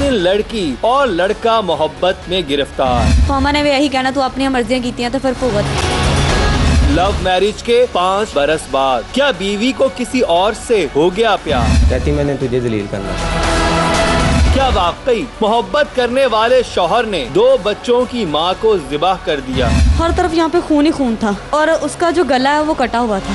दिन लड़की और लड़का मोहब्बत में गिरफ्तार। मामा ने भी यही कहना, तू अपनी मर्जियाँ की तो फिर भुगत। लव मैरिज के 5 बरस बाद क्या बीवी को किसी और से हो गया प्यार? कहती मैंने तुझे जलील करना। क्या वाकई मोहब्बत करने वाले शौहर ने 2 बच्चों की मां को ज़िबाह कर दिया? हर तरफ यहाँ पे खून ही खून था और उसका जो गला है वो कटा हुआ था।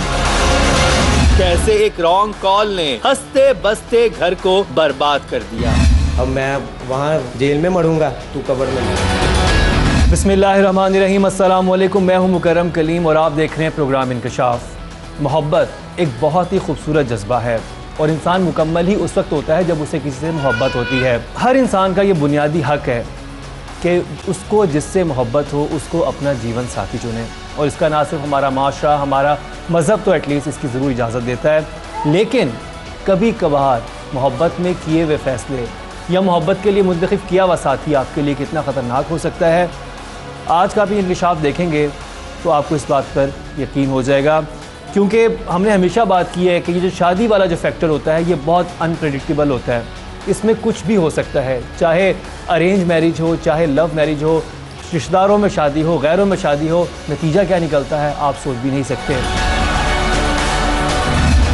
कैसे एक रॉन्ग कॉल ने हंसते बसते घर को बर्बाद कर दिया। अब मैं वहाँ जेल में मरूंगा, तू कब्र में मर। बिस्मिल्लाहिर्रहमानिर्रहीम, अस्सलाम वालेकुम। मैं हूं मुकर्रम कलीम और आप देख रहे हैं प्रोग्राम इंकशाफ। मोहब्बत एक बहुत ही खूबसूरत जज्बा है और इंसान मुकम्मल ही उस वक्त होता है जब उसे किसी से मोहब्बत होती है। हर इंसान का ये बुनियादी हक है कि उसको जिससे मोहब्बत हो उसको अपना जीवन साथी चुने, और इसका ना सिर्फ हमारा माशरा, हमारा मज़हब तो एटलीस्ट इसकी ज़रूर इजाज़त देता है, लेकिन कभी कभार मोहब्बत में किए हुए फ़ैसले या मोहब्बत के लिए मुंतखब किया हुआ साथी आपके लिए कितना ख़तरनाक हो सकता है। आज का भी इंकशाफ देखेंगे तो आपको इस बात पर यकीन हो जाएगा, क्योंकि हमने हमेशा बात की है कि ये जो शादी वाला जो फैक्टर होता है ये बहुत अनप्रेडिक्टेबल होता है। इसमें कुछ भी हो सकता है, चाहे अरेंज मैरिज हो, चाहे लव मैरिज हो, रिश्तेदारों में शादी हो, गैरों में शादी हो, नतीजा क्या निकलता है आप सोच भी नहीं सकते।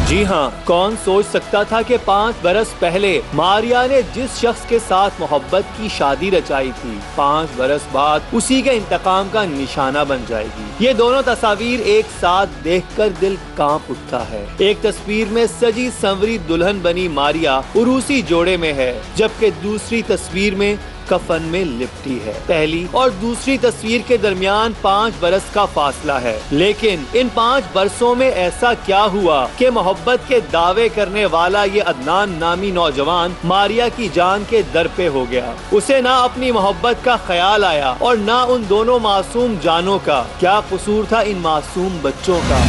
जी हाँ, कौन सोच सकता था कि 5 बरस पहले मारिया ने जिस शख्स के साथ मोहब्बत की शादी रचाई थी, 5 बरस बाद उसी के इंतकाम का निशाना बन जाएगी। ये दोनों तस्वीर एक साथ देखकर दिल कांप उठता है। एक तस्वीर में सजी संवरी दुल्हन बनी मारिया उरूसी जोड़े में है, जबकि दूसरी तस्वीर में कफन में लिपटी है। पहली और दूसरी तस्वीर के दरमियान 5 बरस का फासला है, लेकिन इन 5 बरसों में ऐसा क्या हुआ कि मोहब्बत के दावे करने वाला ये अदनान नामी नौजवान मारिया की जान के दर पे हो गया। उसे ना अपनी मोहब्बत का ख्याल आया और ना उन दोनों मासूम जानों का। क्या कसूर था इन मासूम बच्चों का?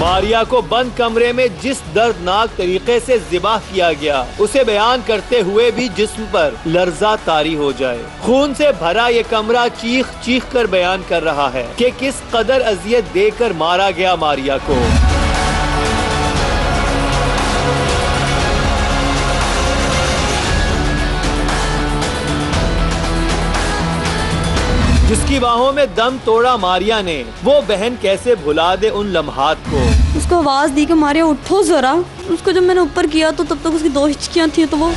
मारिया को बंद कमरे में जिस दर्दनाक तरीके से ज़िबाह किया गया, उसे बयान करते हुए भी जिस्म पर लर्जा तारी हो जाए। खून से भरा ये कमरा चीख चीख कर बयान कर रहा है कि किस कदर अजियत देकर मारा गया मारिया को। जिसकी बाहों में दम तोड़ा मारिया ने, वो बहन कैसे भुला दे उन लम्हात को। उसको आवाज़ दी कि मारिया उठो जरा। उसको जब मैंने ऊपर किया तो तब तक उसकी 2 हिचकियाँ थी, तो वो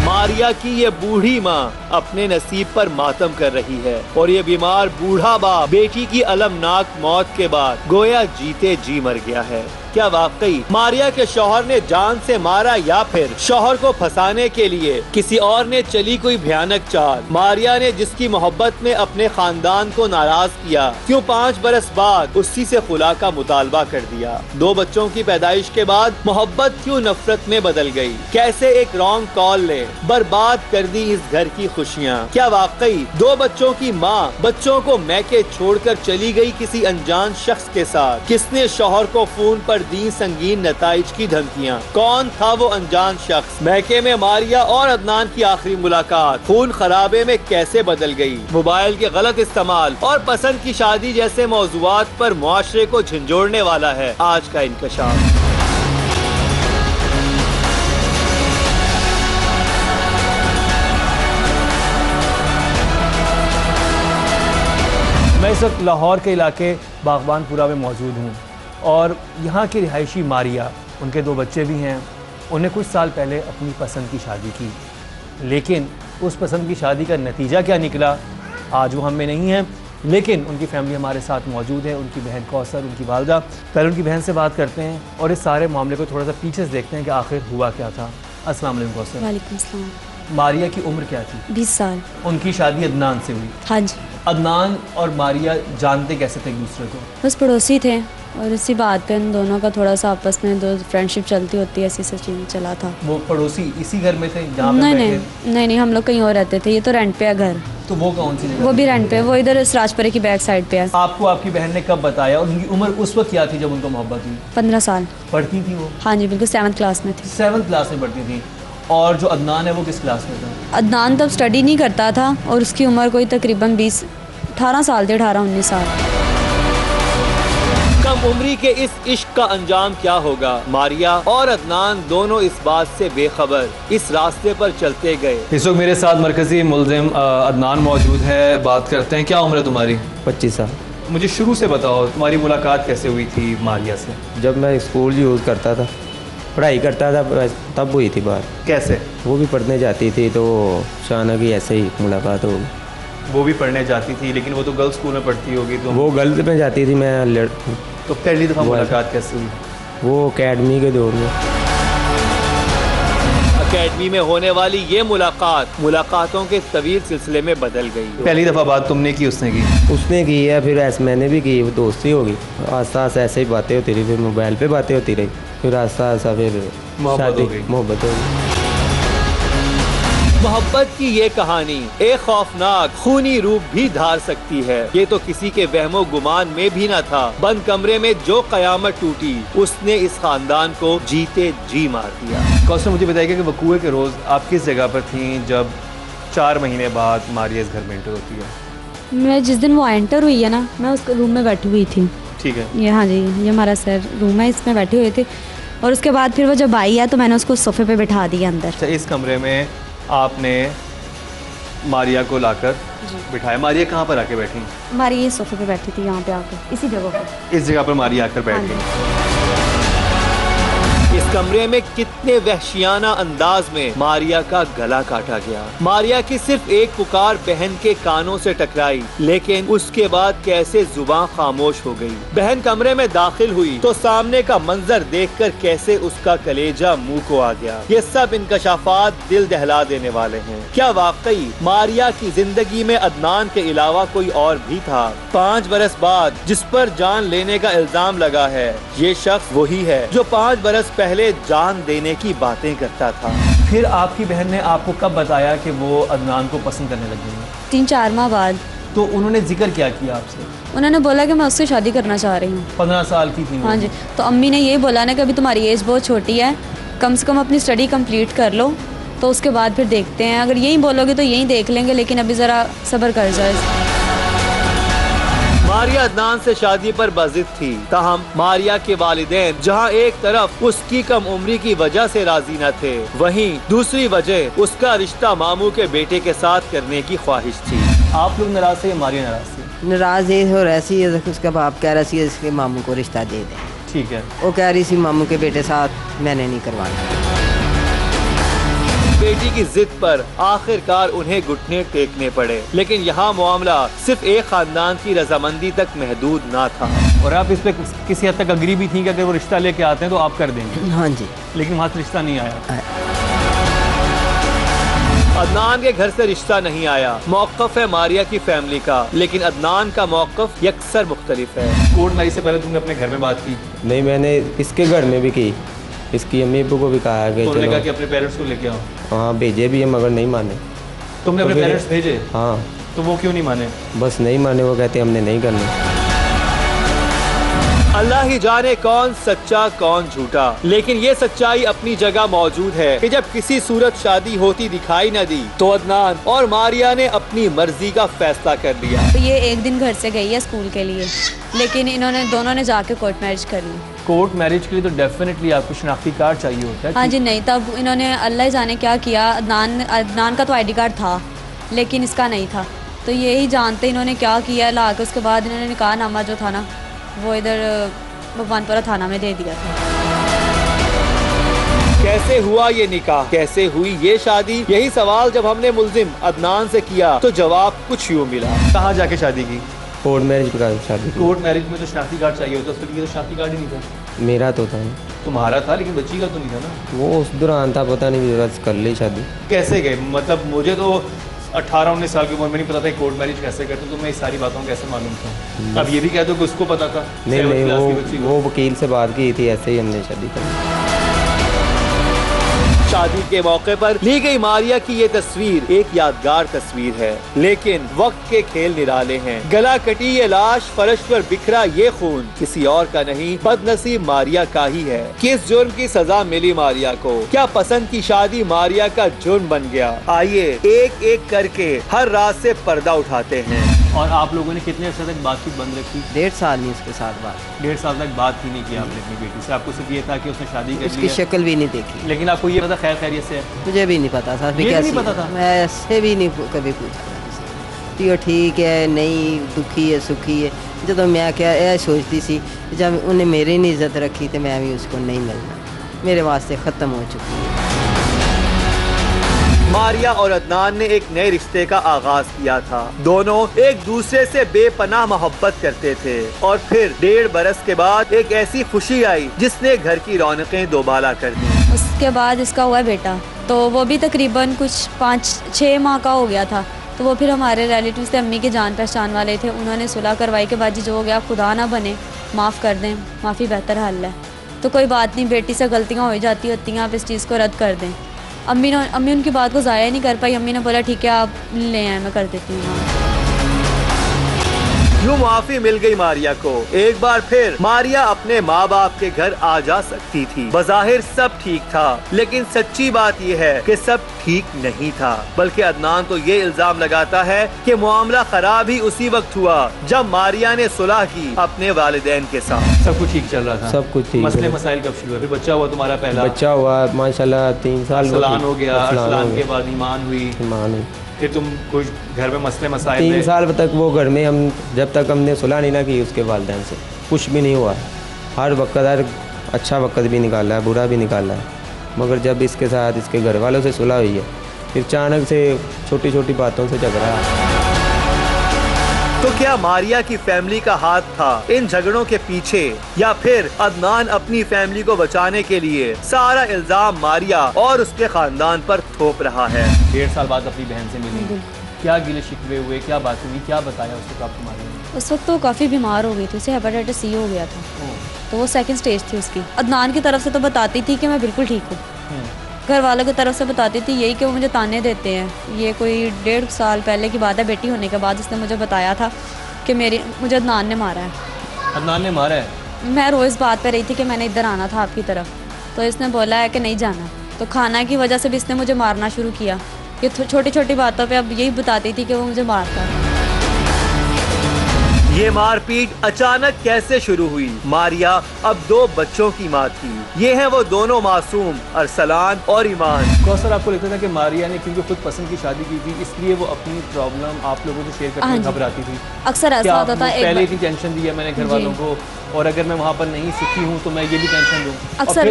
मारिया की ये बूढ़ी माँ अपने नसीब पर मातम कर रही है और ये बीमार बूढ़ा बाप बेटी की अलमनाक मौत के बाद गोया जीते जी मर गया है। क्या वाकई मारिया के शौहर ने जान से मारा या फिर शौहर को फंसाने के लिए किसी और ने चली कोई भयानक चाल? मारिया ने जिसकी मोहब्बत में अपने खानदान को नाराज किया, क्यों 5 बरस बाद उसी से खुला का मुतालबा कर दिया? 2 बच्चों की पैदाइश के बाद मोहब्बत क्यों नफरत में बदल गई? कैसे एक रॉन्ग कॉल ने बर्बाद कर दी इस घर की खुशियाँ? क्या वाकई 2 बच्चों की माँ बच्चों को मैके छोड़कर चली गई किसी अनजान शख्स के साथ? किसने शौहर को फोन पर दी संगीन नताइज की धमकियां? कौन था वो अनजान शख्स? मैके में मारिया और अदनान की आखिरी मुलाकात खून खराबे में कैसे बदल गई? मोबाइल के गलत इस्तेमाल और पसंद की शादी जैसे मौजुआत पर मुआशरे को झंझोड़ने वाला है आज का इंकशाफ। मैं इस वक्त लाहौर के इलाके बागबानपुरा में मौजूद हूँ और यहाँ की रिहायशी मारिया, उनके 2 बच्चे भी हैं। उन्हें कुछ साल पहले अपनी पसंद की शादी की, लेकिन उस पसंद की शादी का नतीजा क्या निकला आज वो हम में नहीं है, लेकिन उनकी फैमिली हमारे साथ मौजूद है। उनकी बहन कौसर, उनकी वालदा। पहले उनकी बहन से बात करते हैं और इस सारे मामले को थोड़ा सा पीछे से देखते हैं कि आखिर हुआ क्या था। अस्सलाम वालेकुम कौसर। वालेकुम अस्सलाम। मारिया की उम्र क्या थी? 20 साल। उनकी शादी अदनान से हुई? हाँ जी। अदनान और मारिया जानते कैसे थे एक दूसरे को? बस पड़ोसी थे और इसी बात पे इन दोनों का थोड़ा सा आपस में फ्रेंडशिप चलती होती है, ऐसी चीज़ चला था। वो पड़ोसी इसी घर में थे जहाँ नहीं, हम लोग कहीं और रहते थे। ये तो रेंट पे है घर। तो वो कौन सी जगह? वो भी रेंट पे, वो इधर राजपुरे की बैक साइड पे है। आपको आपकी बहन ने कब बताया और उनकी उम्र उस वक्त क्या थी जब उनको मोहब्बत हुई? 15 साल। पढ़ती थी वो? हाँ जी बिल्कुल, 7th क्लास में थी। 7th क्लास में पढ़ती थी। और जो अदनान है वो किस क्लास में था? अदनान तब स्टडी नहीं करता था और उसकी उम्र कोई तकरीबन 18 साल थे, 18-19 साल। कम उम्री के इस इश्क का अंजाम क्या होगा? मारिया और अदनान दोनों इस बात से बेखबर इस रास्ते पर चलते गए। इस वक्त मेरे साथ मरकजी मुल्जिम अदनान मौजूद है। बात करते हैं, क्या उम्र है तुम्हारी? 25 साल। मुझे शुरू से बताओ, तुम्हारी मुलाकात कैसे हुई थी मारिया से? जब मैं स्कूल यूज़ करता था, पढ़ाई करता था, तब हुई थी बात। कैसे? वो भी पढ़ने जाती थी तो अचानक ही ऐसे ही मुलाकात हो गई। वो भी पढ़ने जाती थी, लेकिन वो तो गर्ल्स स्कूल में पढ़ती होगी। तो वो गर्ल्स में जाती थी, मैं तो पहली दफ़ा मुलाकात कैसे हुई? वो अकेडमी के दौर में। अकेडमी में होने वाली ये मुलाकातों के तवील सिलसिले में बदल गई। पहली दफ़ा बात तुमने की, उसने की? उसने की है, फिर ऐसे मैंने भी की, वो दोस्ती होगी। आस्ता आस्ता ऐसे ही बातें होती रही, फिर मोबाइल पे बातें होती रही, फिर आस्ता आस्ता फिर मोहब्बत हो गई। मोहब्बत हो गई। मोहब्बत की ये कहानी एक खौफनाक खूनी रूप भी धार सकती है। ये तो किसी के वहमो गुमान में भी न था। बंद कमरे में जो कयामत टूटी, उसने इस खानदान को जीते जी मार दिया। कौसर, मुझे बताइएगा कि वकूए के रोज़ आप किस जगह पर थी जब 4 महीने बाद मारिया इस घर में एंटर होती है? मैं जिस दिन वो एंटर हुई है ना, मैं उस रूम में बैठी हुई थी। ठीक है। ये हाँ जी, ये हमारा सर रूम है, इसमें बैठे हुए थे। और उसके बाद फिर वो जब आई है तो मैंने उसको सोफे पे बिठा दिया अंदर। अच्छा, इस कमरे में आपने मारिया को लाकर बिठाया। मारिया कहाँ पर आके बैठी? हमारी ये सोफे पे बैठी थी, यहाँ पे आकर, इसी जगह पर। इस जगह पर मारिया आकर बैठ गई। इस कमरे में कितने वहशियाना अंदाज में मारिया का गला काटा गया। मारिया की सिर्फ एक पुकार बहन के कानों से टकराई, लेकिन उसके बाद कैसे जुबान खामोश हो गई। बहन कमरे में दाखिल हुई तो सामने का मंजर देखकर कैसे उसका कलेजा मुंह को आ गया। ये सब इंकशाफात दिल दहला देने वाले हैं। क्या वाकई मारिया की जिंदगी में अदनान के अलावा कोई और भी था? 5 बरस बाद जिस पर जान लेने का इल्जाम लगा है, ये शख्स वही है जो 5 बरस पहले जान देने की बातें करता था। फिर आपकी बहन ने आपको कब बताया कि वो अदनान को पसंद करने लगी है? 3-4 माह बाद। तो उन्होंने जिक्र क्या किया आपसे? उन्होंने बोला कि मैं उससे शादी करना चाह रही हूँ। 15 साल की थी वो। हाँ जी। तो अम्मी ने ये बोला ना कि अभी तुम्हारी एज बहुत छोटी है, कम से कम अपनी स्टडी कंप्लीट कर लो, तो उसके बाद फिर देखते हैं। अगर यही बोलोगे तो यही देख लेंगे, लेकिन अभी ज़रा सब्र कर जाए। मारिया अदनान से शादी पर बाजिद थी, ताहम मारिया के वालिदैन जहां एक तरफ उसकी कम उम्री की वजह से राजी न थे, वहीं दूसरी वजह उसका रिश्ता मामू के बेटे के साथ करने की ख्वाहिश थी। आप लोग नाराज थे या मारिया नाराज थी? नाराज ये हो ऐसी है, उसका बाप कह रहा सी इसके मामू को रिश्ता दे दें। ठीक है। वो कह रही थी मामू के बेटे साथ मैंने नहीं करवाना। बेटी की जिद पर आखिरकार उन्हें घुटने टेकने पड़े, लेकिन यहाँ मामला सिर्फ एक खानदान की रजामंदी तक महदूद ना था। और आप इस पे किसी हद तक अग्री भी थी कि अगर वो रिश्ता लेके आते हैं तो आप कर देंगे? हाँ जी। लेकिन वहाँ से रिश्ता नहीं आया। अदनान के घर से रिश्ता नहीं आया। मौक़िफ़ है मारिया की फैमिली का, लेकिन अदनान का मौक़िफ़ यकसर मुख्तलिफ है। कोर्ट मैरिज से पहले तुमने अपने घर में बात की? नहीं, मैंने इसके घर में भी की, इसकी अम्मी अब्बू को भी कहा कि तुमने कहा चलो। कि अपने पेरेंट्स को लेके आओ? हाँ, भेजे भी है मगर नहीं माने। तुमने तो अपने फिर- पेरेंट्स भेजे? हाँ, तो वो क्यों नहीं माने? बस नहीं माने, वो कहते हमने नहीं करना। अल्लाह ही जाने कौन सच्चा कौन झूठा, लेकिन ये सच्चाई अपनी जगह मौजूद है कि जब किसी सूरत शादी होती दिखाई न दी तो अदनान और मारिया ने अपनी मर्जी का फैसला कर लिया। तो ये एक दिन घर से गई है स्कूल के लिए, लेकिन इन्होंने दोनों ने जाके कोर्ट मैरिज कर ली। कोर्ट मैरिज के लिए तो डेफिनेटली आपको शनाख्ती कार्ड चाहिए होता है। हाँ जी। नहीं, तब इन्होंने अल्लाह जाने क्या किया। अदनान का तो ID कार्ड था, लेकिन इसका नहीं था। तो यही जानते इन्होंने क्या किया, ला के उसके बाद इन्होंने निकाहनामा जो था ना, वो इधर भगवानपुरा थाना में दे दिया था। कैसे हुआ ये निकाह, कैसे हुई ये शादी? यही सवाल जब हमने मुल्जिम अदनान से किया तो जवाब कुछ यूँ मिला। कहाँ जाके शादी की? कोर्ट मैरिज का शादी की। कोर्ट मैरिज में तो शनाख्ती कार्ड चाहिए होता है, उसके लिए तो शनाख्ती कार्ड ही नहीं था। मेरा तो था, तुम्हारा था लेकिन बच्ची का तो नहीं था ना। वो उस दौरान था, पता नहीं, बस कर ली शादी। कैसे गए? मतलब मुझे तो 18-19 साल की उम्र में नहीं पता था कोर्ट मैरिज कैसे करते, तो मैं इस सारी बातों को कैसे मालूम था? अब ये भी कह दो कि उसको पता था? नहीं 7th क्लास की बच्ची नहीं, को। वो वकील से बात की थी, ऐसे ही हमने शादी कर। शादी के मौके पर ली गई मारिया की ये तस्वीर एक यादगार तस्वीर है, लेकिन वक्त के खेल निराले हैं। गला कटी ये लाश, फर्श पर बिखरा ये खून किसी और का नहीं, बदनसीब मारिया का ही है। किस जुर्म की सजा मिली मारिया को? क्या पसंद की शादी मारिया का जुर्म बन गया? आइए एक एक करके हर रात से पर्दा उठाते हैं। और आप लोगों ने कितने अर्से तक बातचीत बंद रखी? 1.5 साल नहीं उसके साथ बात। 1.5 साल तक बात ही नहीं की आपने अपनी बेटी से? आपको सिर्फ ये था कि उसने शादी कर उसकी ली, शक्ल भी नहीं देखी। लेकिन आपको ये पता खैर खैरियत से है? मुझे भी नहीं पता था। ये नहीं पता था? मैं ऐसे भी नहीं कभी पूछा कि वो ठीक है नहीं, दुखी है सुखी है। जो मैं क्या यह सोचती सी, जब उन्हें मेरी नहीं इज्जत रखी तो मैं भी उसको नहीं मिलना, मेरे वास्ते ख़त्म हो चुकी है। मारिया और अदनान ने एक नए रिश्ते का आगाज किया था। दोनों एक दूसरे से बेपनाह मोहब्बत करते थे और फिर 1.5 बरस के बाद एक ऐसी खुशी आई जिसने घर की रौनकें दोबाला कर दी। उसके बाद इसका हुआ बेटा, तो वो भी तकरीबन कुछ 5-6 माह का हो गया था। तो वो फिर हमारे रिलेटिव से अम्मी के जान पहचान वाले थे, उन्होंने सुलह करवाई के बाद जो हो गया खुदा ना बने, माफ़ कर दें, माफ़ी बेहतर हल है। तो कोई बात नहीं, बेटी से गलतियाँ हो जाती होती हैं, आप इस चीज़ को रद्द कर दें। अम्मी उनकी बात को ज़ाया नहीं कर पाई। अम्मी ने बोला ठीक है आप ले आए, मैं कर देती हूँ। यूँ माफी मिल गई मारिया को। एक बार फिर मारिया अपने माँ बाप के घर आ जा सकती थी। बज़ाहिर सब ठीक था, लेकिन सच्ची बात यह है कि सब ठीक नहीं था। बल्कि अदनान तो ये इल्जाम लगाता है कि मामला खराब ही उसी वक्त हुआ जब मारिया ने सुलह की अपने वालिदैन के साथ। सब कुछ ठीक चल रहा था? सब कुछ ठीक। मसले मसाइल कब शुरू हुए? फिर बच्चा हुआ तुम्हारा पहला? बच्चा हुआ माशाल्लाह 3 साल अरसलान हो गया। अरसलान के बाद ईमान हुई। फिर तुम कुछ घर में मसले मसाइल 3 साल तक वो घर में हम जब तक हमने सुलह नहीं ना की उसके वालिदैन से कुछ भी नहीं हुआ। हर वक्त हर अच्छा वक्त भी निकाला है, बुरा भी निकाला है, मगर जब इसके साथ इसके घर वालों से सुलह हुई है फिर अचानक से छोटी छोटी बातों से झगड़ा। तो क्या मारिया की फैमिली का हाथ था इन झगड़ों के पीछे, या फिर अदनान अपनी फैमिली को बचाने के लिए सारा इल्जाम मारिया और उसके खानदान पर थोप रहा है? 1.5 साल बाद अपनी बहन से मिली, क्या गिले शिकवे हुए, क्या बात हुई, क्या बताया उसको आपको मारिया ने? उस वक्त तो काफ़ी बीमार हो गई थी, उसे हेपेटाइटिस सी हो गया था, तो वो 2nd स्टेज थी उसकी। अदनान की तरफ से तो बताती थी कि मैं बिल्कुल ठीक हूँ, घर वालों की तरफ से बताती थी यही कि वो मुझे ताने देते हैं। ये कोई 1.5 साल पहले की बात है, बेटी होने के बाद उसने मुझे बताया था कि मुझे अदनान ने मारा है। अदनान ने मारा है? मैं रोज़ बात पे रही थी कि मैंने इधर आना था आपकी तरफ, तो इसने बोला है कि नहीं जाना। तो खाना की वजह से भी इसने मुझे मारना शुरू किया। ये छोटी छोटी बातों पे अब यही बताती थी कि वो मुझे मारता है। ये मारपीट अचानक कैसे शुरू हुई? मारिया अब 2 बच्चों की माँ थी। ये हैं वो दोनों मासूम, अरसलान और ईमान। कौसर, आपको लगता था कि मारिया ने क्योंकि खुद पसंद की शादी की थी इसलिए वो अपनी प्रॉब्लम आप लोगों से शेयर करने में घबराती थी? अक्सर ऐसा होता था। पहले इतनी टेंशन दी है मैंने घर वालों को, और अगर मैं वहाँ पर नहीं सुखी हूँ तो मैं ये भी टेंशन दूँ। अक्सर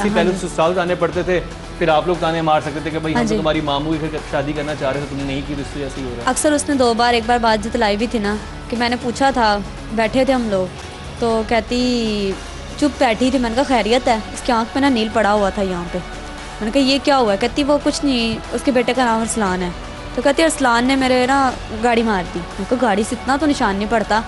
पहले ससुराल जाने पड़ते थे, फिर आप लोग ताने मार सकते थे कि भाई हम तो तुम्हारी मामू की शादी करना चाह रहे थे, तुमने नहीं की, तो इससे ऐसे ही हो रहा है। अक्सर उसने 2 बार, एक बार बात जतलाई भी थी ना कि मैंने पूछा था, बैठे थे हम लोग, तो कहती चुप बैठी थी। मैंने कहा खैरियत है? इसकी आँख पे ना नील पड़ा हुआ था यहाँ पे। मैंने कहा ये क्या हुआ? कहती वो कुछ नहीं, उसके बेटे का नाम अरसलान है। तो कहती अरसलान ने मेरे ना गाड़ी मार दी। मैंने कहा गाड़ी से इतना तो निशान नहीं पड़ता।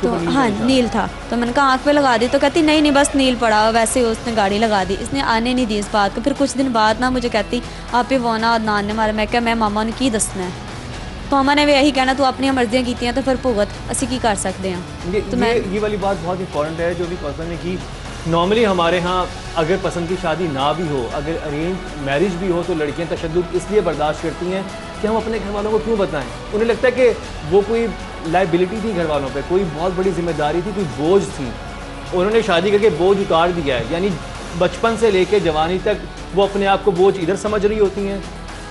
तो हाँ नील था। तो मैंने कहा आँख पे लगा दी। तो कहती नहीं बस नील पड़ा, वैसे उसने गाड़ी लगा दी। इसने आने नहीं दी इस बात को। फिर कुछ दिन बाद ना मुझे कहती आप ही वो ना अदनान ने मारा। मैं क्या, मैं मामा ने की दसना है, तो मामा ने भी यही कहना तू अपनी मर्जियाँ की तो फिर भुगत, असी की कर सकते हैं। तो ये वाली बात बहुत इंपॉर्टेंट है जो भी कौसर ने की। नॉर्मली हमारे यहाँ अगर पसंद की शादी ना भी हो, अगर अरेंज मैरिज भी हो, तो लड़कियाँ तशद्दुद इसलिए बर्दाश्त करती हैं कि हम अपने घर वालों को क्यों बताएं। उन्हें लगता है कि वो कोई लाइबिलिटी थी घर वालों पे, कोई बहुत बड़ी जिम्मेदारी थी, कोई बोझ थी। उन्होंने शादी करके बोझ उतार दिया है, यानी बचपन से लेकर जवानी तक वो अपने आप को बोझ इधर समझ रही होती हैं,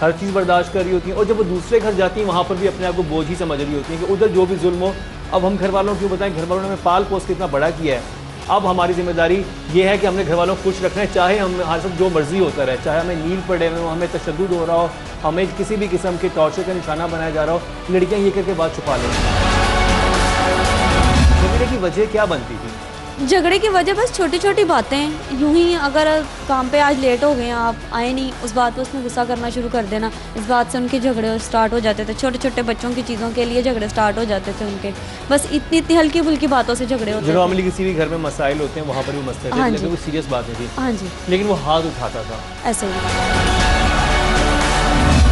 हर चीज़ बर्दाश्त कर रही होती हैं, और जब वो दूसरे घर जाती हैं वहाँ पर भी अपने आप को बोझ ही समझ रही होती हैं कि उधर जो भी जुल्म हो, अब हम घर वालों को क्यों बताएं, घर वालों ने हमें पाल पोस के इतना बड़ा किया है। अब हमारी जिम्मेदारी ये है कि हमने घर वालों को खुश रखना है, चाहे हम हमारे साथ जो मर्जी होता रहे, चाहे हमें नील पड़े हुए हो, हमें तशद्दुद हो रहा हो, हमें किसी भी किस्म के टॉर्चर का निशाना बनाया जा रहा हो, लड़कियाँ ये करके बात छुपा लें। झगड़े की वजह क्या बनती थी? झगड़े की वजह बस छोटी छोटी बातें, यूं ही अगर काम पे आज लेट हो गए आप आए नहीं, उस बात पर उसमें गुस्सा करना शुरू कर देना। इस बात से उनके झगड़े स्टार्ट हो जाते थे। छोटे छोटे बच्चों की चीज़ों के लिए झगड़े स्टार्ट हो जाते थे उनके, बस इतनी इतनी हल्की फुल्की बातों से झगड़े होते थे। नॉर्मली किसी भी घर में मसाइल होते हैं वहाँ पर भी मसले थे, लेकिन वो सीरियस बात नहीं थी। हाँ जी, लेकिन वो हाथ उठाता था ऐसे ही।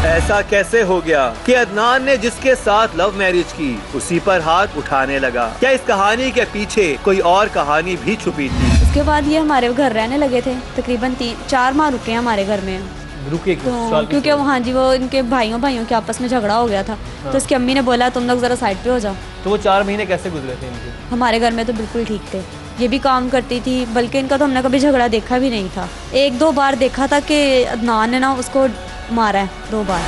ऐसा कैसे हो गया कि अदनान ने जिसके साथ लव मैरिज की उसी पर हाथ उठाने लगा? क्या इस कहानी के पीछे कोई और कहानी भी छुपी थी? उसके बाद ये हमारे घर रहने लगे थे, तकरीबन 3-4 माह रुके हैं हमारे घर में। रुके एक तो सवाल क्योंकि वो हाँ जी वो इनके भाइयों के आपस में झगड़ा हो गया था। तो इसकी अम्मी ने बोला तुम लोग ज़रा साइड पे हो जाओ। तो वो 4 महीने कैसे गुजरे थे इनके? हमारे घर में तो बिल्कुल ठीक थे, ये भी काम करती थी, बल्कि इनका तो हमने कभी झगड़ा देखा भी नहीं था। 1-2 बार देखा था कि अदनान ने ना उसको मारा है 2 बार।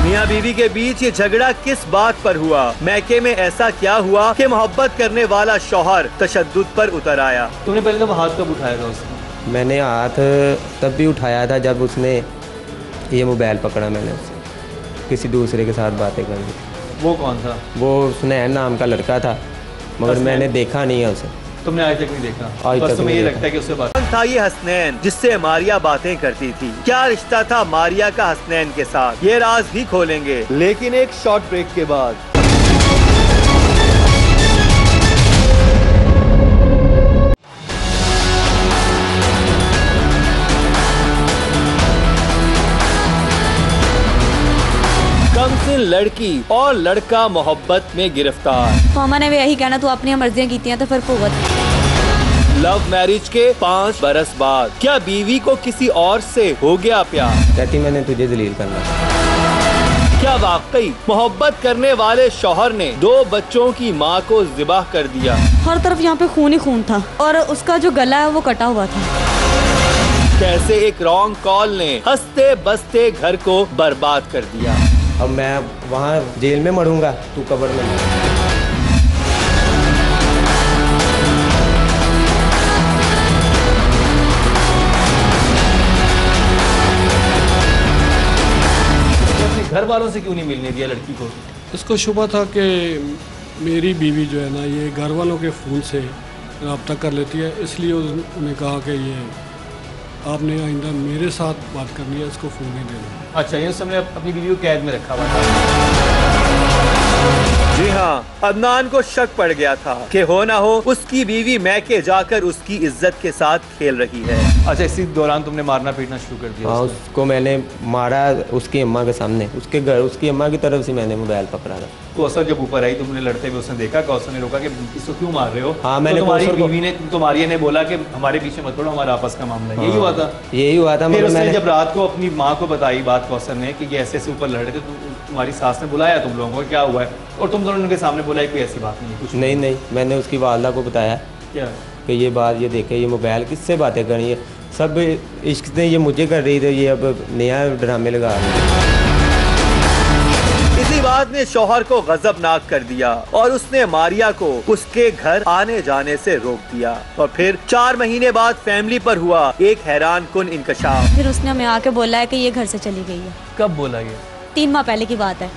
मियाँ बीवी के बीच ये झगड़ा किस बात पर हुआ? मैके में ऐसा क्या हुआ कि मोहब्बत करने वाला शौहर तशद्दुद पर उतर आया? तुमने पहले तो हाथ कब उठाया था उसने? मैंने हाथ तब भी उठाया था जब उसने ये मोबाइल पकड़ा मैंने उससे, किसी दूसरे के साथ बातें करनी। वो कौन था? वो सुनैन नाम का लड़का था, मगर मैंने देखा नहीं है उसे। तुमने आज तक नहीं देखा? आज बस तक तुम्हें नहीं ये देखा। लगता है कि उससे बात कौन था ये हसनैन जिससे मारिया बातें करती थी? क्या रिश्ता था मारिया का हसनैन के साथ? ये राज भी खोलेंगे, लेकिन एक शॉर्ट ब्रेक के बाद। कमसिन लड़की और लड़का मोहब्बत में गिरफ्तार। मामा ने भी यही कहना तू अपनी मर्जियाँ की हैं तो फिर भुगत। लव मैरिज के 5 बरस बाद क्या बीवी को किसी और से हो गया प्यार? कहती मैंने तुझे जलील करना। क्या वाकई मोहब्बत करने वाले शौहर ने 2 बच्चों की मां को ज़िबाह कर दिया? हर तरफ यहाँ पे खून ही खून था और उसका जो गला है वो कटा हुआ था। कैसे एक रॉन्ग कॉल ने हंसते बसते घर को बर्बाद कर दिया? अब मैं वहाँ जेल में मरूंगा, तू कब्र में मर। अपने घर वालों से क्यों नहीं मिलने दिया लड़की को? इसको शुबा था कि मेरी बीवी जो है ना ये घर वालों के फ़ोन से रब्ता कर लेती है, इसलिए उन्होंने कहा कि ये आपने आइंदा मेरे साथ बात करनी है, इसको फ़ोन नहीं देना। अच्छा, ये उसने अपनी बीवी को कैद में रखा हुआ था। जी हाँ, अदनान को शक पड़ गया था कि हो ना हो उसकी बीवी मैके जाकर उसकी इज्जत के साथ खेल रही है। अच्छा, इसी दौरान तुमने मारना पीटना शुरू कर दिया? हाँ, उसको मैंने मारा उसकी अम्मा के सामने, उसके घर उसकी अम्मा की तरफ से मैंने मोबाइल पकड़ा था। कौसर जब ऊपर आई तुमने लड़ते हुए उसने देखा, कौसर ने रोका कि इसको क्यों मार रहे हो? हाँ, मैंने तो तुम्हारी कौसर को- बीवी ने तुम्हारी ने बोला कि हमारे पीछे मत पड़ो, हमारा आपस का मामला है। यही हुआ था? यही हुआ था। फिर मगर उसने मैंने जब रात को अपनी माँ को बताई बात कौसर ने कि ये ऐसे ऐसे ऊपर लड़ रहे थे, तो तुम्हारी सास ने बुलाया तुम लोगों को, क्या हुआ है? और तुम दोनों उनके सामने बोला कोई ऐसी बात नहीं, कुछ नहीं, मैंने उसकी वालदा को बताया क्या? कि ये बात, ये देखे, ये मोबाइल किससे बातें कर रही है, सब इश्क ने ये मुझे कर रही थी, ये अब नया ड्रामे लगा रही है। इसी बात ने शौहर को गजबनाक कर दिया और उसने मारिया को उसके घर आने जाने से रोक दिया। और फिर 4 महीने बाद फैमिली पर हुआ एक हैरान कुन इंकशाफ। फिर उसने हमें आके बोला है कि ये घर से चली गई है। कब बोला ये? 3 माह पहले की बात है।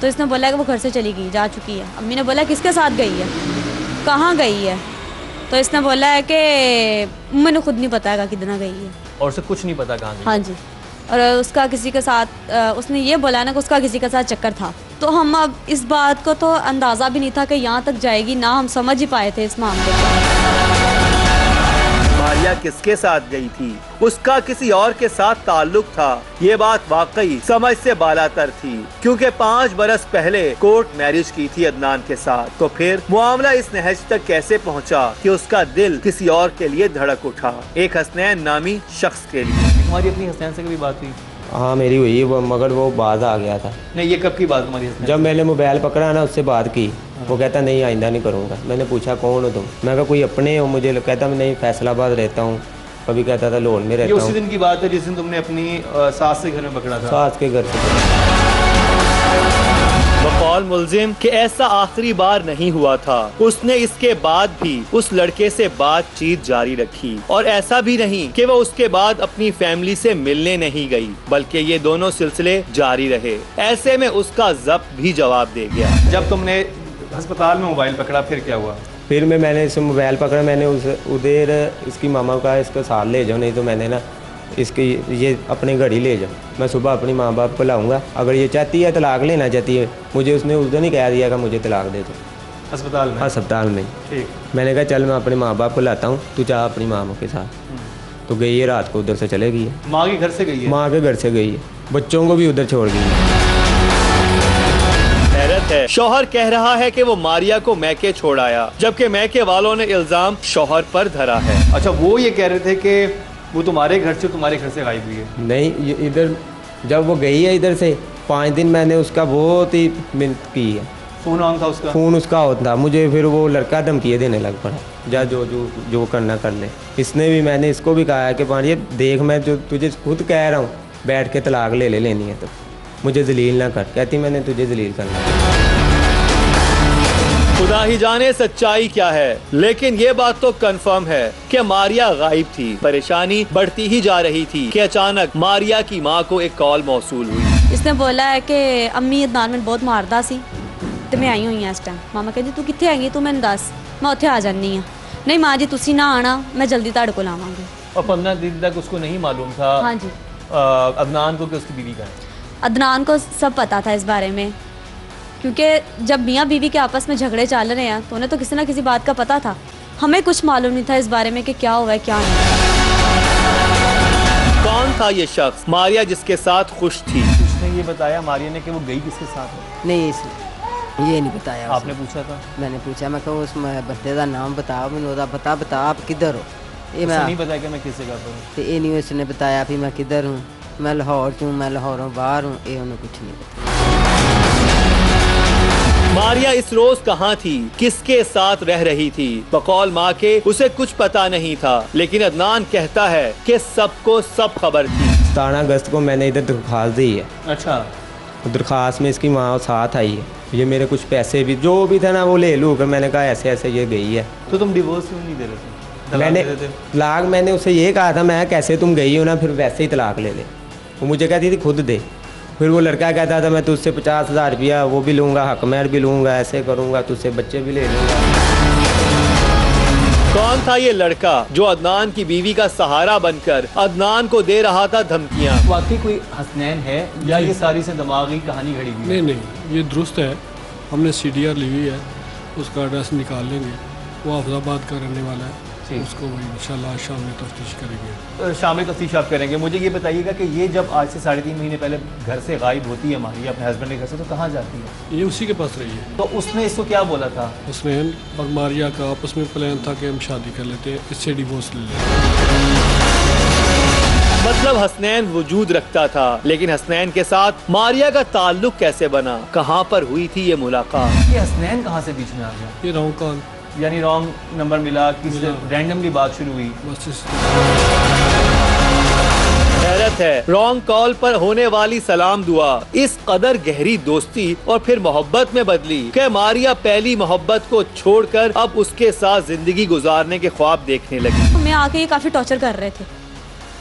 तो इसने बोला कि वो घर से चली गई, जा चुकी है। अम्मी ने बोला किसके साथ गई है, कहाँ गई है? तो इसने बोला है कि मैंने खुद नहीं पता है कितना गई है। और से कुछ नहीं पता कहाँ गई? हाँ जी, और उसका किसी के साथ उसने ये बोला ना कि उसका किसी के साथ चक्कर था। तो हम अब इस बात को तो अंदाज़ा भी नहीं था कि यहाँ तक जाएगी, ना हम समझ ही पाए थे इस मामले को। मारिया किसके साथ गई थी? उसका किसी और के साथ ताल्लुक था। ये बात वाकई समझ से बालातर थी, क्योंकि 5 बरस पहले कोर्ट मैरिज की थी अदनान के साथ। तो फिर मामला इस नहज तक कैसे पहुंचा कि उसका दिल किसी और के लिए धड़क उठा, एक हसनैन नामी शख्स के लिए। तुम्हारी अपनी हसनैन से कभी बात हुई? हाँ, मेरी हुई, वो मगर वो बाज आ गया था। नहीं, ये कब की बात तुम्हारी हसनैन? जब मैंने मोबाइल पकड़ा ना, उससे बात की, वो कहता नहीं आइंदा नहीं करूँगा। मैंने पूछा कौन हो तुम? मैं कहा कोई अपने हो मुझे? कहता मैं नहीं फैसलाबाद रहता हूँ, कभी कहता था लोन में ये रहता उसी हूँ। दिन की बात है जिस दिन तुमने अपनी सास से घर में पकड़ा था? सास के घर से। बकौल मुल्जिम कि ऐसा आखिरी बार नहीं हुआ था। उसने इसके बाद भी उस लड़के से बातचीत जारी रखी, और ऐसा भी नहीं कि वो उसके बाद अपनी फैमिली से मिलने नहीं गई, बल्कि ये दोनों सिलसिले जारी रहे। ऐसे में उसका जब्त भी जवाब दे गया। जब तुमने अस्पताल में मोबाइल पकड़ा फिर क्या हुआ? फिर मैंने इसे मोबाइल पकड़ा, मैंने उस उधर इसकी मामा का इसको साथ ले जाओ, नहीं तो मैंने ना इसकी ये अपने घर ही ले जाओ। मैं सुबह अपनी माँ बाप को लाऊंगा, अगर ये चाहती है तलाक लेना चाहती है, मुझे उसने उस दिन ही कह दिया कि मुझे तलाक दे दो अस्पताल में? अस्पताल में। ठीक। मैंने कहा चल मैं अपने माँ बाप को लाता हूँ, तू चाह अपनी माँ के साथ। तो गई है, रात को उधर से चले गई है। माँ के घर से गई है? माँ के घर से गई है, बच्चों को भी उधर छोड़ गई है। हैरत है, शौहर कह रहा है कि वो मारिया को मैके छोड़ आया, जबकि मैके वालों ने इल्जाम शौहर पर धरा है। अच्छा, वो ये कह रहे थे कि वो तुम्हारे घर से तुम्हारे घर से गायब हुई है? नहीं, ये इधर जब वो गई है इधर से 5 दिन मैंने उसका बहुत ही मिन्नत की है। फ़ोन ऑन था उसका? फ़ोन उसका होता, मुझे फिर वो लड़का धमकियाँ देने लग पड़ा, जा जो जो जो करना कर ले। इसने भी, मैंने इसको भी कहा है कि पानी देख, मैं जो तुझे खुद कह रहा हूँ, बैठ के तलाक ले लेनी है तो मुझे जलील ना कर। कहती मैंने तुझे जलील करना है। खुदा ही जाने सच्चाई क्या है, लेकिन ये बात तो कंफर्म है कि मारिया गायब थी। परेशानी बढ़ती ही जा रही थी कि अचानक मारिया की मां को एक कॉल मौसूल हुई। इसने बोला है कि अम्मी अदनान में बहुत मारदा सी ते मैं आई हुई हाँ इस टाइम। मामा कहती तू कित्थे आएगी, तू मैंने दस, मैं उत्थे आ जानी हाँ। नहीं माँ जी तुसी ना आना, मैं जल्दी तुहाडे कोल आवांगी। और 15 दिन तक उसको नहीं मालूम था हाँ जी अदनान को कि उसकी बीवी का है? अदनान को सब पता था इस बारे में, क्योंकि जब मियाँ बीवी के आपस में झगड़े चल रहे हैं तो उन्हें तो किसी ना किसी बात का पता था। हमें कुछ मालूम नहीं था इस बारे में कि क्या हुआ है क्या नहीं। कौन था ये शख्स मारिया जिसके साथ खुश थी? उसने ये बताया मारिया ने कि वो गई किसके साथ है? नहीं ये नहीं बताया आपने पूछा था? मैंने पूछा, मैं कहा उस बंदे का नाम बताओ, मैंने उसका पता बता, आप किधर हो? ये उसने नहीं मैं बताया कि मैं किससे करता हूँ? तो ये नहीं उसने बताया फिर मैं किधर हूँ, मैं लाहौर हूँ, मैं लाहौरों बाहर हूँ, ये उन्हें कुछ नहीं बताया। मारिया इस रोज कहाँ थी, किसके साथ रह रही थी? बकौल माँ के उसे कुछ पता नहीं था, लेकिन अदनान कहता है कि सबको सब खबर थी। 17 अगस्त को मैंने इधर दरख्वास्त दी है। अच्छा। दरख्वास्त में इसकी माँ साथ आई है। ये मेरे कुछ पैसे भी जो भी था ना वो ले लूँ कर, मैंने कहा ऐसे ऐसे ये गई है। तो तुम डिवोर्स क्यों नहीं दे रहे थे? मैंने तलाक, मैंने उसे ये कहा था, मैं कैसे तुम गई हो ना फिर वैसे ही तलाक ले ले। वो मुझे कहती थी खुद दे। फिर वो लड़का कहता था मैं तुझसे 50,000 रुपया वो भी लूँगा, हक महर भी लूँगा, ऐसे करूँगा, तुझसे बच्चे भी ले लूँगा। कौन था ये लड़का जो अदनान की बीवी का सहारा बनकर अदनान को दे रहा था धमकियाँ? वाकई कोई हसनैन है या ये सारी से दिमागी कहानी घड़ी हुई है? नहीं ये दुरुस्त है, हमने CDR ली हुई है, उसका एड्रेस निकाल लेंगे। वो अफजाबाद का रहने वाला है, उसको वही इंशाल्लाह शाम में तफ्तीश करेंगे। शाम में तफ्तीश आप करेंगे। मुझे ये बताइएगा कि ये जब आज से 3.5 महीने पहले घर से गायब होती है मारिया अपने हस्बैंड के घर से, तो कहाँ जाती है? ये उसी के पास रही है। तो उसने इसको क्या बोला था? हसनैन और मारिया का आपस में प्लान था कि हम शादी कर लेते हैं, इससे डिवोर्स ले लेते। मतलब हसनैन वजूद रखता था, लेकिन हसनैन के साथ मारिया का ताल्लुक कैसे बना? कहाँ पर हुई थी ये मुलाकात? ये हसनैन कहाँ से बीच में आ गया? ये रॉन्ग कॉल, यानी रॉन्ग नंबर मिला, किसी रैंडमली बात शुरू हुई? बस इस हैरत है, रॉन्ग कॉल पर होने वाली सलाम दुआ इस कदर गहरी दोस्ती और फिर मोहब्बत में बदली कि मारिया पहली मोहब्बत को छोड़कर अब उसके साथ जिंदगी गुजारने के ख्वाब देखने लगी। हमें आके ये काफ़ी टॉर्चर कर रहे थे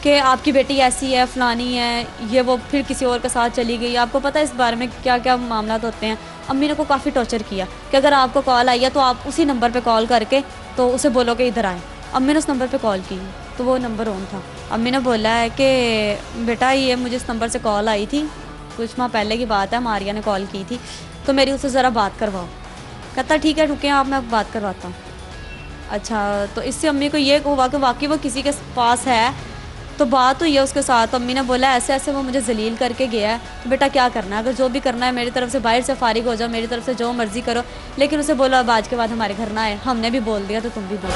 कि आपकी बेटी ऐसी है, फलानी है, ये वो, फिर किसी और के साथ चली गई। आपको पता है इस बारे में क्या क्या मामला होते हैं। अम्मी ने को काफ़ी टॉर्चर किया कि अगर आपको कॉल आई है तो आप उसी नंबर पे कॉल करके तो उसे बोलो कि इधर आए। अम्मी ने उस नंबर पे कॉल की तो वो नंबर ऑन था। अम्मी ने बोला है कि बेटा ये मुझे इस नंबर से कॉल आई थी, कुछ माह पहले की बात है, मारिया ने कॉल की थी, तो मेरी उससे ज़रा बात करवाओ। कहता ठीक है रुके आप, मैं बात करवाता हूँ। अच्छा, तो इससे अम्मी को ये हुआ कि वाकई वो किसी के पास है, तो बात हुई है उसके साथ। अम्मी ने बोला ऐसे ऐसे वो मुझे जलील करके गया है, तो बेटा क्या करना है, अगर जो भी करना है मेरी तरफ से बाहर से फारिग हो जाओ, मेरी तरफ से जो मर्जी करो, लेकिन उसे बोला अब आज के बाद हमारे घर ना आए। हमने भी बोल दिया तो तुम भी बोलो।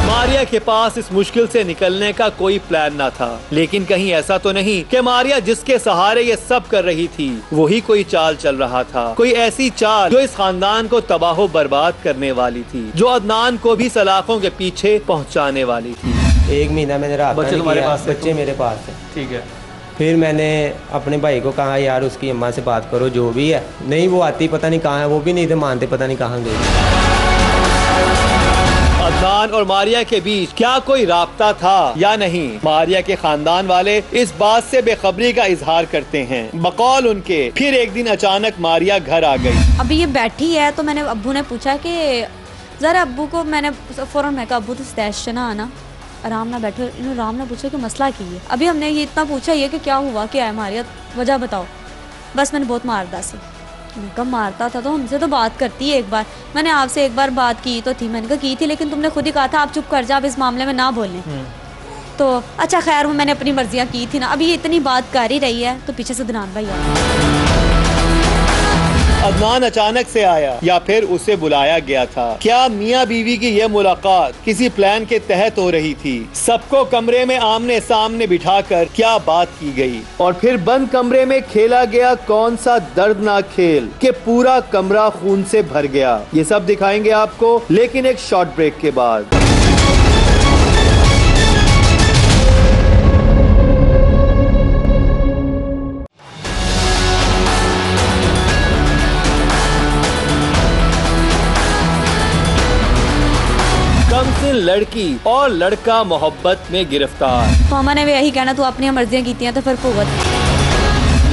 मारिया के पास इस मुश्किल से निकलने का कोई प्लान ना था, लेकिन कहीं ऐसा तो नहीं कि मारिया जिसके सहारे ये सब कर रही थी वही कोई चाल चल रहा था, कोई ऐसी चाल जो इस खानदान को तबाह बर्बाद करने वाली थी, जो अदनान को भी सलाखों के पीछे पहुंचाने वाली थी। 1 महीना मैंने रहा, बच्चे तुम्हारे पास है? बच्चे मेरे पास है। ठीक है। फिर मैंने अपने भाई को कहा यार उसकी अम्मा से बात करो जो भी है। नहीं वो आती पता नहीं कहाँ है, वो भी नहीं थे मानते, पता नहीं कहाँ गई। अदनान और मारिया के बीच क्या कोई राब्ता था या नहीं, मारिया के खानदान वाले इस बात से बेखबरी का इजहार करते हैं। बकौल उनके फिर एक दिन अचानक मारिया घर आ गई। अभी ये बैठी है तो मैंने अब्बू ने पूछा कि ज़रा अब्बू को, मैंने फ़ौरन मैं कहा अब्बू तो स्टैश ना आना, आराम ना बैठो। इन्होंने आराम ना पूछा कि मसला की है। अभी हमने ये इतना पूछा ये कि क्या हुआ, क्या है मारिया, वजह बताओ। बस मैंने बहुत मारदा सी। मैं कब मारता था तो हमसे तो बात करती है एक बार, मैंने आपसे एक बार बात की तो थी, मैंने कहा की थी, लेकिन तुमने खुद ही कहा था आप चुप कर जा, अब इस मामले में ना बोलें। तो अच्छा खैर वो मैंने अपनी मर्जियाँ की थी ना। अभी ये इतनी बात कर ही रही है तो पीछे से अदनान भाई आ। अदनान अचानक से आया या फिर उसे बुलाया गया था? क्या मियाँ बीवी की यह मुलाकात किसी प्लान के तहत हो रही थी? सबको कमरे में आमने सामने बिठाकर क्या बात की गई और फिर बंद कमरे में खेला गया कौन सा दर्दनाक खेल कि पूरा कमरा खून से भर गया? ये सब दिखाएंगे आपको, लेकिन एक शॉर्ट ब्रेक के बाद। कमसिन लड़की और लड़का मोहब्बत में गिरफ्तार। मामा ने भी यही कहना, तू अपनी मर्जियां की हैं तो फिर भुगत।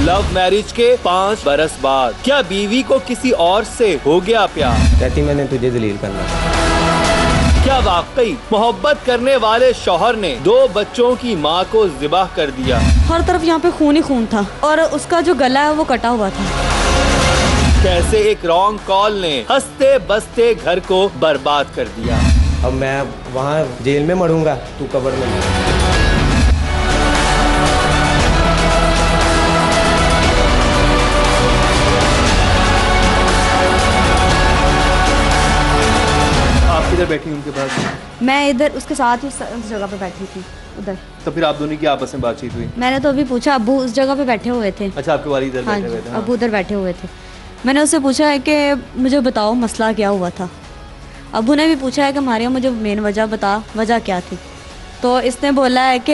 लव मैरिज के 5 बरस बाद क्या बीवी को किसी और से हो गया प्यार? कहती मैंने तुझे जलील करना। क्या वाकई मोहब्बत करने वाले शौहर ने 2 बच्चों की मां को ज़िबाह कर दिया? हर तरफ यहाँ पे खून ही खून था और उसका जो गला है वो कटा हुआ था। कैसे एक रॉन्ग कॉल ने हंसते बसते घर को बर्बाद कर दिया? अब मैं वहाँ जेल में मरूंगा, तू कब्र में मर। आप किधर बैठी उनके पास? मैं इधर उसके साथ ही उस जगह पे बैठी थी उधर। तो फिर आप दोनों की आपस में बातचीत हुई? मैंने तो अभी पूछा, अब्बू उस जगह पे बैठे हुए थे। अच्छा, आपके वाली इधर हाँ बैठे हुए थे? हाँ। अब्बू उधर बैठे हुए थे। मैंने उससे पूछा है कि मुझे बताओ मसला क्या हुआ था। अब्बू ने भी पूछा है कि मारिया मुझे मेन वजह बता, वजह क्या थी। तो इसने बोला है कि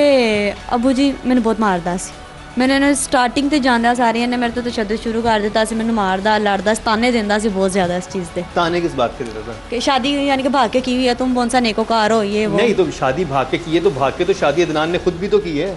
अब्बू जी मैंने बहुत मारदा सी, मैंने स्टार्टिंग से जानदा सारियां ने मेरे तो तशद्दुद शुरू कर दिता सी, मैंने मारदा लड़दा ताने देंदा सी बहुत ज़्यादा इस चीज़ दे। ताने किस बात के देता था? कि शादी यानी कि भाग के की हुई है, तुम कौन सा नेकोकार हो, ये वो। नहीं, तो शादी भाग के की है, तो भाग के तो शादी अदनान ने खुद भी तो की है।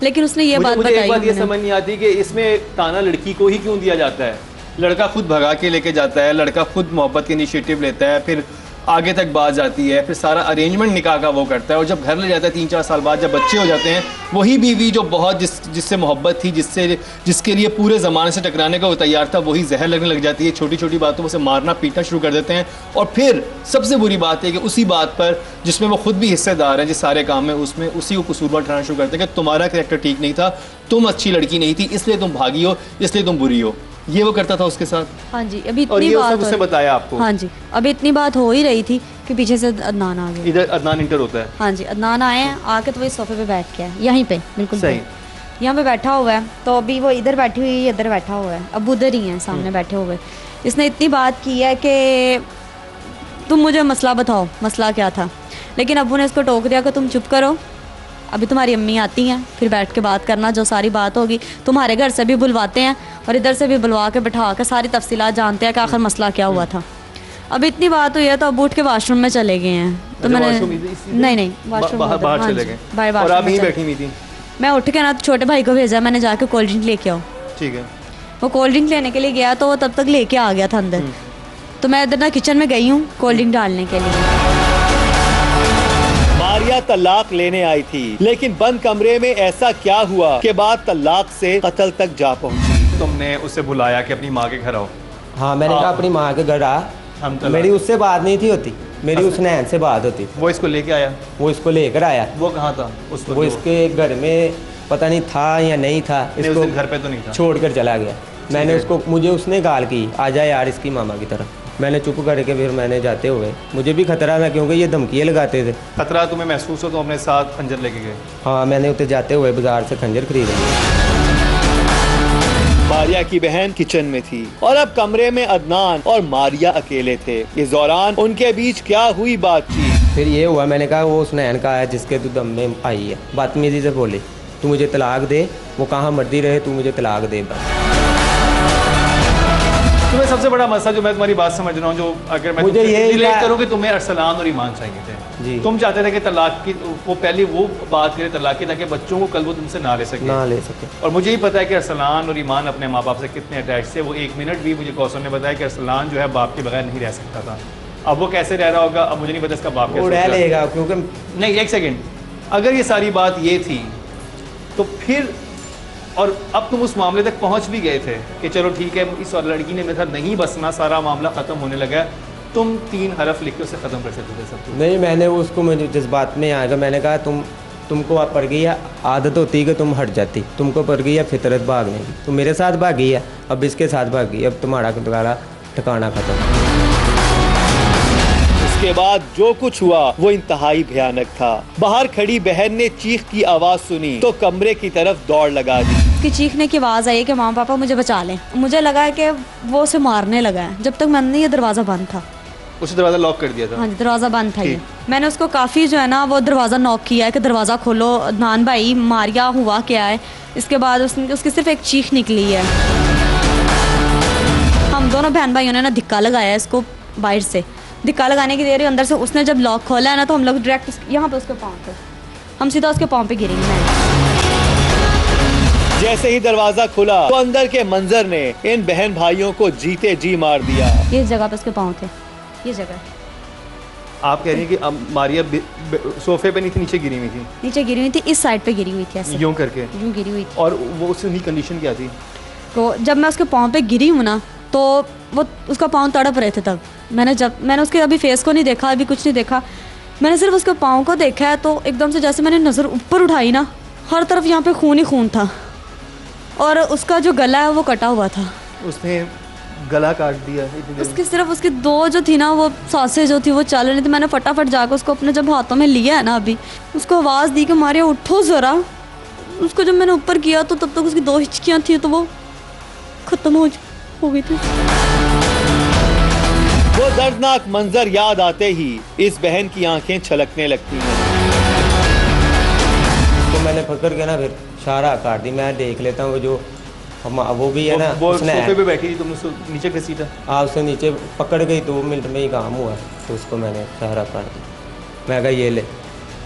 लेकिन उसने ये बात मुझे बताई। एक बात ये समझ नहीं आती कि इसमें ताना लड़की को ही क्यों दिया जाता है? लड़का खुद भगा के लेके जाता है, लड़का खुद मोहब्बत की इनिशिएटिव लेता है, फिर आगे तक बात जाती है, फिर सारा अरेंजमेंट निकाह का वो करता है और जब घर ले जाता है 3-4 साल बाद जब बच्चे हो जाते हैं, वही बीवी जो बहुत जिससे मोहब्बत थी, जिसके लिए पूरे ज़माने से टकराने का वो तैयार था, वही जहर लगने लग जाती है। छोटी छोटी बातों में से मारना पीटना शुरू कर देते हैं और फिर सबसे बुरी बात है कि उसी बात पर जिसमें वो खुद भी हिस्सेदार है जिस सारे काम में, उसमें उसी को कसूरवार ठहराना शुरू करते हैं कि तुम्हारा कैरेक्टर ठीक नहीं था, तुम अच्छी लड़की नहीं थी, इसलिए तुम भागी हो, इसलिए तुम बुरी हो। ये वो करता था उसके साथ। हाँ जी, अभी और इतनी ये बात उसने बताया आपको? हाँ जी, अभी इतनी बात हो ही रही थी कि पीछे से अदनान आ गया। इधर अदनान इंटर होता है? हाँ जी, अदनान आए हैं, आके तो वही सोफे पे बैठ गया है, यहीं पे बिल्कुल सही। यहाँ पे बैठा हुआ है। तो अभी वो इधर बैठी हुई है, इधर बैठा हुआ है, अब उधर ही है सामने बैठे हुए। इसने इतनी बात की है कि तुम मुझे मसला बताओ, मसला क्या था। लेकिन अब्बू ने इसको टोक दिया कि तुम चुप करो, अभी तुम्हारी अम्मी आती हैं, फिर बैठ के बात करना, जो सारी बात होगी। तुम्हारे घर से भी बुलवाते हैं और इधर से भी बुलवा के बैठा के सारी तफसीलात जानते हैं कि आखिर मसला क्या हुआ था। अब इतनी बात हुई है तो अब उठ के वाशरूम में चले गए हैं। तो मैंने नहीं वाशरूम बाहर चले गए और आप यहीं बैठी हुई थी? मैं उठ के ना तो छोटे भाई को भेजा, मैंने जाके कोल्ड ड्रिंक लेके आओ। ठीक है। वो कोल्ड ड्रिंक लेने के लिए गया तो वो तब तक लेके आ गया था अंदर। तो मैं इधर ना किचन में गई हूँ कोल्ड ड्रिंक डालने के लिए। मारिया तलाक लेने आई थी, लेकिन बंद कमरे में ऐसा क्या हुआ कि बाद तलाक से कत्ल तक जा पहुंची? तुमने उसे बुलाया कि अपनी माँ के घर आओ? हाँ, मैंने कहा अपनी माँ के घर आ। मेरी उससे बात नहीं थी होती, मेरी उस नैन से बात होती थी। वो इसको लेके आया? वो इसको लेकर आया। वो कहाँ था उस वक्त? वो इसके घर में पता नहीं था या नहीं था, इसको घर पे तो नहीं था, छोड़ कर चला गया। मैंने उसको, मुझे उसने गाल की आ जा यार इसकी मामा की तरफ। मैंने चुप करके फिर मैंने जाते हुए, मुझे भी खतरा था क्योंकि ये धमकियाँ लगाते थे। खतरा तुम्हें महसूस हो तो अपने साथ खंजर लेके गए? हाँ, मैंने उसे जाते हुए बाजार से खंजर खरीद लिया। मारिया की बहन किचन में थी और अब कमरे में अदनान और मारिया अकेले थे। इस दौरान उनके बीच क्या हुई बातचीत? फिर ये हुआ, मैंने कहा वो उसनैन का है जिसके तू दम में आई है। बदतमीजी से बोली, तू मुझे तलाक दे, वो कहाँ मर्दी रहे, तू मुझे तलाक दे बस। तुम्हें सबसे बड़ा मसला जो मैं तुम्हारी बात समझ रहा हूँ, जो अगर मैं मुझे ये रिलेट करूँ कि तुम्हें अरसलान और ईमान चाहिए थे जी। तुम चाहते थे कि तलाक की वो पहले वो बात करे तलाक की, ताकि बच्चों को कल वो तुमसे ना ले सके। और मुझे ही पता है कि अरसलान और ईमान अपने माँ बाप से कितने अटैच थे। वो 1 मिनट भी मुझे कौसर ने बताया कि अरसलान जो है बाप के बगैर नहीं रह सकता था। अब वो कैसे रह रहा होगा, अब मुझे नहीं पता इसका बाप कैसे रह लेगा। क्योंकि नहीं, एक सेकेंड, अगर ये सारी बात ये थी तो फिर, और अब तुम उस मामले तक पहुंच भी गए थे कि चलो ठीक है इस लड़की ने मेरे साथ नहीं बसना, सारा मामला ख़त्म होने लगा, तुम 3 हरफ लिख के उसे ख़त्म कर सकते थे सब कुछ। नहीं, मैंने उसको, मुझे जज्बात में आएगा, मैंने कहा तुम तुमको पड़ गई है आदत होती है कि तुम हट जाती, तुमको पड़ गई है फितरत भागने की, तो मेरे साथ भागी है, अब इसके साथ भागी, अब तुम्हारा ठिकाना खत्म। इसके बाद जो कुछ हुआ वो इंतहाई भयानक था। बाहर खड़ी बहन ने चीख की आवाज सुनी तो कमरे की तरफ दौड़ लगा दी। उसकी चीखने की आवाज़ आई कि माँ पापा मुझे बचा लें। मुझे लगा कि वो उसे मारने लगा है, जब तक मैंने ये दरवाज़ा बंद था। उसे दरवाज़ा लॉक कर दिया था? हाँ जी, दरवाज़ा बंद था ये। मैंने उसको काफ़ी जो है ना वो दरवाज़ा नॉक किया है कि दरवाज़ा खोलो अदनान भाई, मारिया हुआ क्या है। इसके बाद उसकी सिर्फ एक चीख निकली है। हम दोनों बहन भाइयों ने ना धिक्का लगाया इसको बाहर से, धिक्का लगाने की देर अंदर से उसने जब लॉक खोला है ना तो हम लोग डायरेक्ट यहाँ पे उसके पाँव पे, हम सीधा उसके पाँव पे गिरेंगे। जैसे ही दरवाजा खुला तो अंदर के मंजर ने इन बहन भाइयों को जीते जी मार दिया। ये जगह पे उसके पाँव थे, ये जगह। आप कह रही हैं कि मारिया सोफे पे नहीं थी, नीचे गिरी हुई थी? नीचे गिरी हुई थी, इस साइड पे गिरी हुई थी, ऐसे यूं करके यूं गिरी हुई थी। और वो उसकी कंडीशन क्या थी? तो जब मैं उसके पाँव पे गिरी हूँ ना तो वो उसका पाँव तड़प रहे थे। तब मैंने उसके अभी फेस को नहीं देखा, अभी कुछ नहीं देखा, मैंने सिर्फ उसके पाँव को देखा है। तो एकदम से जैसे मैंने नज़र ऊपर उठाई ना, हर तरफ यहाँ पे खून ही खून था और उसका जो गला है वो कटा हुआ था। उसने गला काट दिया? उसकी सिर्फ उसकी दो जो थी ना वो सांसें जो थी वो चल रही थी। मैंने फटाफट जाकर उसको अपने जब हाथों में लिया है ना, अभी उसको आवाज़ दी कि मारिया उठो ज़रा। उसको जब मैंने ऊपर किया तो तब तक उसकी 2 हिचकियाँ थी तो वो ख़त्म हो गई थी। वो दर्दनाक मंजर याद आते ही इस बहन की आंखें छलकने लगती हैं। तो मैंने पकड़ के ना फिर सारा काट दी। मैं देख लेता हूँ जो वो भी है ना, वो उसने सोफे पे बैठी थी, तुमने नीचे घसीटा? हाँ, उससे नीचे पकड़ गई, 2 मिनट में ही काम हुआ, तो उसको मैंने सारा काट दिया। मैं कहा ये ले,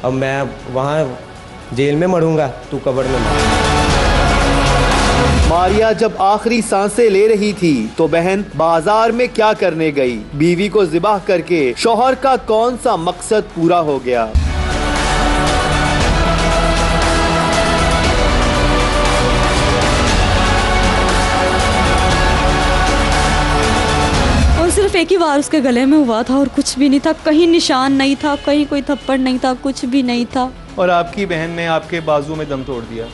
अब मैं वहाँ जेल में मरूंगा, तू कब्र में मर। मारिया जब आखिरी सांसें ले रही थी तो बहन बाजार में क्या करने गई? बीवी को ज़िबाह करके शौहर का कौन सा मकसद पूरा हो गया? सिर्फ एक ही बार उसके गले में हुआ था और कुछ भी नहीं था, कहीं निशान नहीं था, कहीं कोई थप्पड़ नहीं था, कुछ भी नहीं था। और आपकी बहन ने आपके बाजू में दम तोड़ दिया,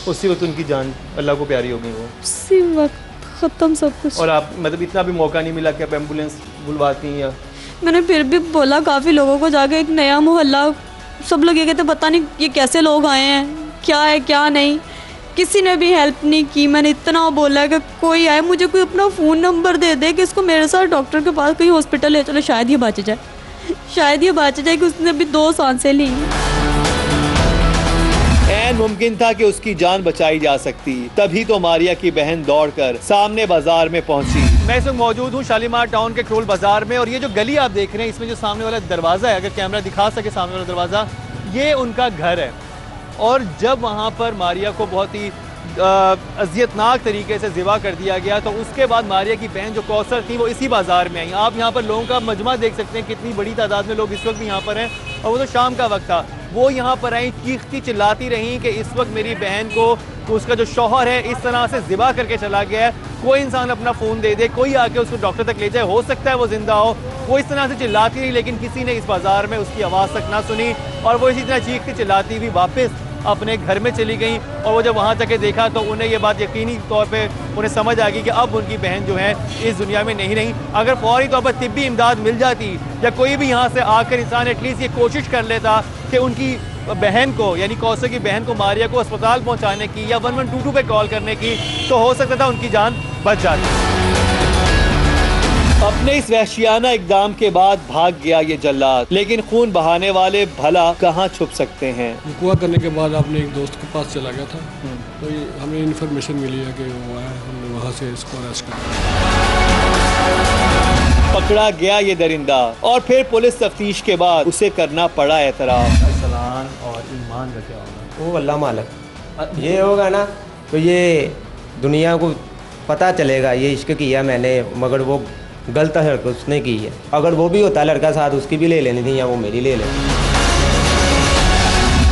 उसी वक्त उनकी जान अल्लाह को प्यारी हो गई वो, उसी वक्त ख़त्म सब कुछ। और आप मतलब इतना भी मौका नहीं मिला कि आप एम्बुलेंस बुलवाती? या मैंने फिर भी बोला काफ़ी लोगों को जाके, एक नया मोहल्ला, सब लोग ये कहते पता नहीं ये कैसे लोग आए हैं, क्या है क्या नहीं, किसी ने भी हेल्प नहीं की। मैंने इतना बोला कि कोई आए, मुझे कोई अपना फ़ोन नंबर दे दे कि इसको मेरे साथ डॉक्टर के पास कहीं हॉस्पिटल ले चलो, शायद ये बच जाए, शायद ये बच जाए, कि उसने अभी 2 सांसें ली। ऐन मुमकिन था कि उसकी जान बचाई जा सकती, तभी तो मारिया की बहन दौड़कर सामने बाजार में पहुंची। मैं इस वक्त मौजूद हूँ शालीमार टाउन के क्रोल बाजार में, और ये जो गली आप देख रहे हैं इसमें जो सामने वाला दरवाज़ा है, अगर कैमरा दिखा सके सामने वाला दरवाज़ा, ये उनका घर है। और जब वहाँ पर मारिया को बहुत ही अजियतनाक तरीके से ज़िबा कर दिया गया, तो उसके बाद मारिया की बहन जो कौसर थी वो इसी बाज़ार में आई। आप यहाँ पर लोगों का मजमा देख सकते हैं, कितनी बड़ी तादाद में लोग इस वक्त भी यहाँ पर हैं, और वो तो शाम का वक्त था। वो यहाँ पर आई, चीखती चिल्लाती रहीं कि इस वक्त मेरी बहन को उसका जो शौहर है इस तरह से ज़िबा करके चला गया है, कोई इंसान अपना फ़ोन दे दे, कोई आके उसको डॉक्टर तक ले जाए, हो सकता है वो ज़िंदा हो। वो इस तरह से चिल्लाती रही, लेकिन किसी ने इस बाज़ार में उसकी आवाज़ तक ना सुनी, और वो इसी तरह चीखती चिल्लाती हुई वापस अपने घर में चली गई। और वो जब वहाँ जाके देखा तो उन्हें ये बात यकीनी तौर पे उन्हें समझ आ गई कि अब उनकी बहन जो है इस दुनिया में नहीं रही। अगर फौरी तौर पर तिब्बी इमदाद मिल जाती, या कोई भी यहाँ से आकर इंसान एटलीस्ट ये कोशिश कर लेता कि उनकी बहन को, यानी कौसर की बहन को, मारिया को अस्पताल पहुँचाने की या 1122 पे कॉल करने की, तो हो सकता था उनकी जान बच जाती। अपने इस वहशियाना इकदाम के बाद भाग गया ये जल्लाद, लेकिन खून बहाने वाले भला कहाँ छुप सकते हैं? रुकवा करने के बाद अपने एक दोस्त के पास चला गया था, तो ये हमें इन्फॉर्मेशन मिली है कि वो आया, हमने वहाँ से इसको अरेस्ट किया। पकड़ा गया ये दरिंदा, और फिर पुलिस तफ्तीश के बाद उसे करना पड़ा एतराफ़। सलान और ईमान का क्या होगा? वो अल्लाह मालिक, ये होगा ना तो ये दुनिया को पता चलेगा ये इश्क किया मैंने, मगर वो गलत हरकत उसने की है। अगर वो भी होता लड़का साथ, उसकी भी ले लेनी थी, या वो मेरी ले लेनी।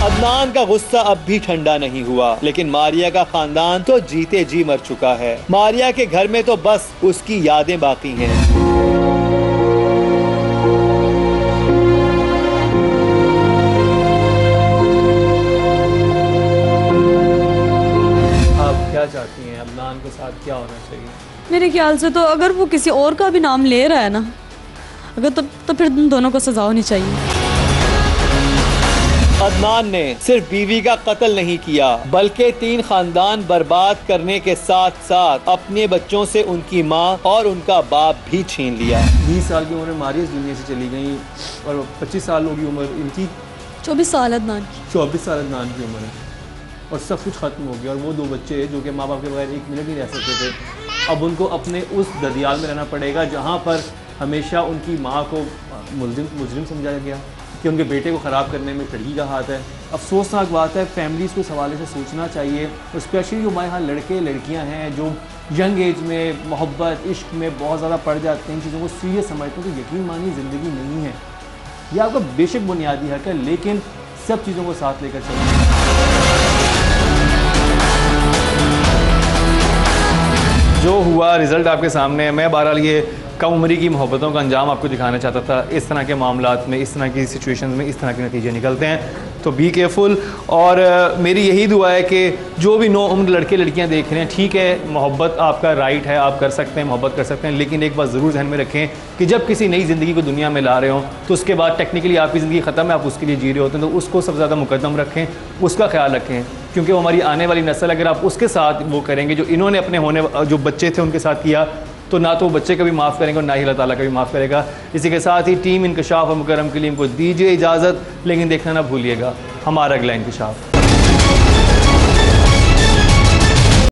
अदनान का गुस्सा अब भी ठंडा नहीं हुआ, लेकिन मारिया का खानदान तो जीते जी मर चुका है। मारिया के घर में तो बस उसकी यादें बाकी हैं। मेरे ख्याल से तो अगर वो किसी और का भी नाम ले रहा है ना, अगर तो फिर उन दोनों को सजा होनी चाहिए। अदनान ने सिर्फ बीवी का कत्ल नहीं किया बल्कि 3 खानदान बर्बाद करने के साथ साथ अपने बच्चों से उनकी माँ और उनका बाप भी छीन लिया। 20 साल की उम्र में मारिया इस दुनिया से चली गई और 25 साल होगी उम्र इनकी, 24 साल अदनान की, 24 साल अदनान की उम्र है और सब कुछ ख़त्म हो गया। और वो 2 बच्चे जो कि माँ बाप के बगैर 1 मिनट नहीं रह सकते थे, अब उनको अपने उस ददियाल में रहना पड़ेगा जहाँ पर हमेशा उनकी माँ को मुजरिम समझाया गया कि उनके बेटे को ख़राब करने में लड़की का हाथ है। अफसोसनाक बात है, फैमिलीज़ को इस हवाले से सोचना चाहिए, और स्पेशली जो हमारे यहाँ लड़के लड़कियाँ हैं जो यंग एज में मोहब्बत इश्क में बहुत ज़्यादा पड़ जाते हैं, इन चीज़ों को सीरियस समझते हैं। तो यकीन मानिए ज़िंदगी नहीं है, यह आपका बेशक बुनियादी हक है, लेकिन सब चीज़ों को साथ लेकर चलिए। जो हुआ रिज़ल्ट आपके सामने है। मैं बहरहाल ये कम उम्री की मोहब्बतों का अंजाम आपको दिखाना चाहता था। इस तरह के मामलात में, इस तरह की सिचुएशन में इस तरह के नतीजे निकलते हैं, तो बी केयरफुल। और मेरी यही दुआ है कि जो भी नो उम्र लड़के लड़कियां देख रहे हैं, ठीक है मोहब्बत आपका राइट है, आप कर सकते हैं, मोहब्बत कर सकते हैं, लेकिन एक बात ज़रूर ध्यान में रखें कि जब किसी नई ज़िंदगी को दुनिया में ला रहे हों तो उसके बाद टेक्निकली आपकी ज़िंदगी ख़त्म है, आप उसके लिए जी रहे होते हैं, तो उसको सबसे ज़्यादा मुकद्दम रखें, उसका ख्याल रखें, क्योंकि वो हमारी आने वाली नस्ल, अगर आप उसके साथ वो करेंगे जो इन्होंने अपने होने जो बच्चे थे उनके साथ किया, तो ना तो बच्चे कभी माफ़ करेंगे और ना ही अल्लाह ताला कभी माफ़ करेगा। इसी के साथ ही टीम इंकशाफ और मुकर्रम कलीम को दीजिए इजाज़त, लेकिन देखना ना भूलिएगा हमारा अगला इंकशाफ।